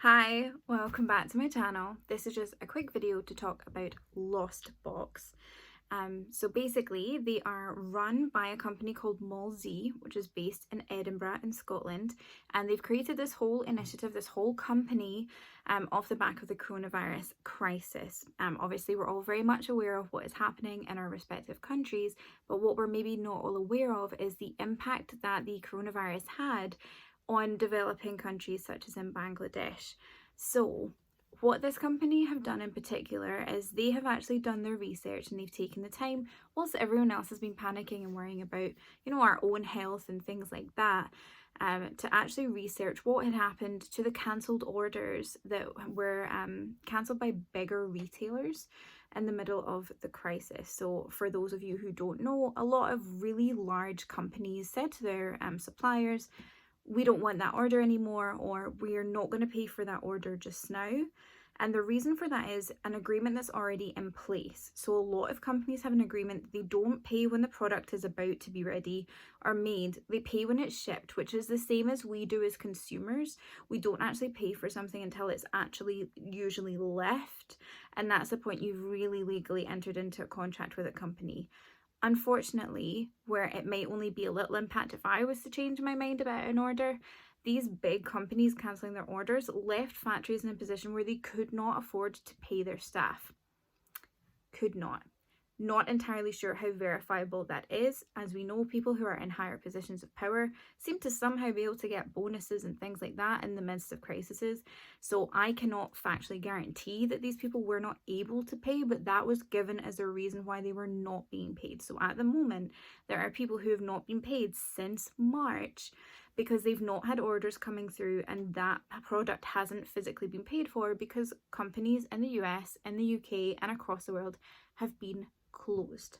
Hi, welcome back to my channel. This is just a quick video to talk about Lost Box. So basically they are run by a company called Molesey, which is based in Edinburgh in Scotland, and they've created this whole initiative, this whole company off the back of the coronavirus crisis. Obviously we're all very much aware of what is happening in our respective countries, but what we're maybe not all aware of is the impact that the coronavirus had on developing countries such as in Bangladesh. So what this company have done in particular is they have actually done their research and they've taken the time, whilst everyone else has been panicking and worrying about, our own health and things like that, to actually research what had happened to the cancelled orders that were cancelled by bigger retailers in the middle of the crisis. So for those of you who don't know, a lot of really large companies said to their suppliers, we don't want that order anymore, or we're not going to pay for that order just now. And the reason for that is an agreement that's already in place. So a lot of companies have an agreement that they don't pay when the product is about to be ready or made. They pay when it's shipped, which is the same as we do as consumers. We don't actually pay for something until it's actually usually left. And that's the point you've really legally entered into a contract with a company. Unfortunately, where it might only be a little impact if I was to change my mind about an order, these big companies cancelling their orders left factories in a position where they could not afford to pay their staff. Could not. Not entirely sure how verifiable that is, as we know people who are in higher positions of power seem to somehow be able to get bonuses and things like that in the midst of crises. So I cannot factually guarantee that these people were not able to pay, but that was given as a reason why they were not being paid. So at the moment, there are people who have not been paid since March because they've not had orders coming through and that product hasn't physically been paid for because companies in the US, in the UK and across the world have been closed.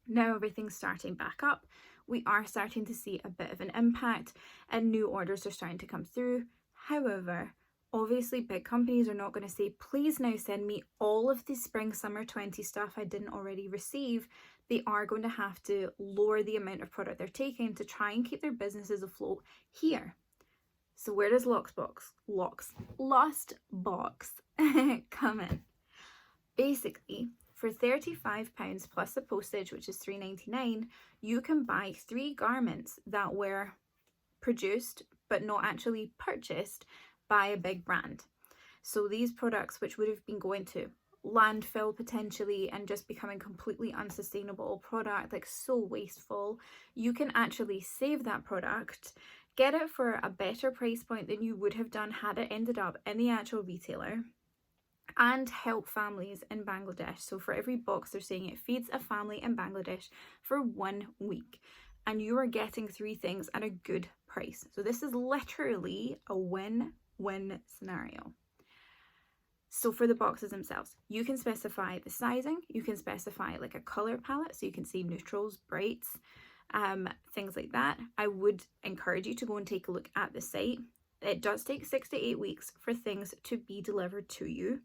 Now everything's starting back up. We are starting to see a bit of an impact and new orders are starting to come through. However, obviously big companies are not going to say, please now send me all of the spring summer 20 stuff I didn't already receive. They are going to have to lower the amount of product they're taking to try and keep their businesses afloat here. So where does Lost Box come in? Basically, for £35 plus the postage, which is £3.99, you can buy 3 garments that were produced but not actually purchased by a big brand. So these products, which would have been going to landfill potentially and just becoming completely unsustainable product, like so wasteful, you can actually save that product, get it for a better price point than you would have done had it ended up in the actual retailer, and help families in Bangladesh. So for every box, they're saying it feeds a family in Bangladesh for 1 week, and you are getting 3 things at a good price. So this is literally a win-win scenario. So for the boxes themselves, you can specify the sizing, you can specify like a color palette, so you can see neutrals, brights, things like that. I would encourage you to go and take a look at the site. It does take 6 to 8 weeks for things to be delivered to you.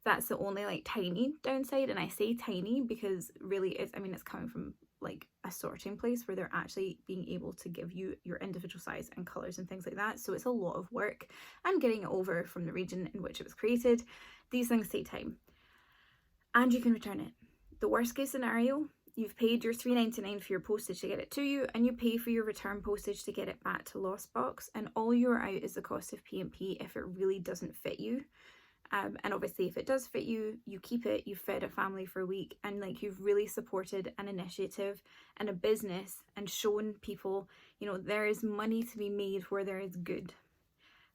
That's the only like tiny downside, and I say tiny because really it's coming from like a sorting place where they're actually being able to give you your individual size and colors and things like that. So it's a lot of work, and getting it over from the region in which it was created, these things take time, and you can return it. The worst case scenario, you've paid your £3.99 for your postage to get it to you, and you pay for your return postage to get it back to Lost Box, and all you're out is the cost of P&P if it really doesn't fit you. And obviously if it does fit you, you keep it, you've fed a family for a week, and like you've really supported an initiative and a business and shown people, there is money to be made where there is good.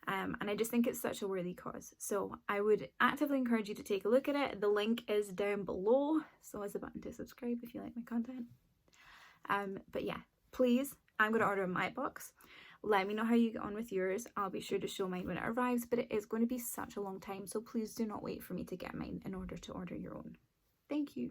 And I just think it's such a worthy cause. So I would actively encourage you to take a look at it. The link is down below, so is the button to subscribe if you like my content. But yeah, please, I'm going to order my box. Let me know how you get on with yours. I'll be sure to show mine when it arrives, but it is going to be such a long time, so please do not wait for me to get mine in order to order your own. Thank you.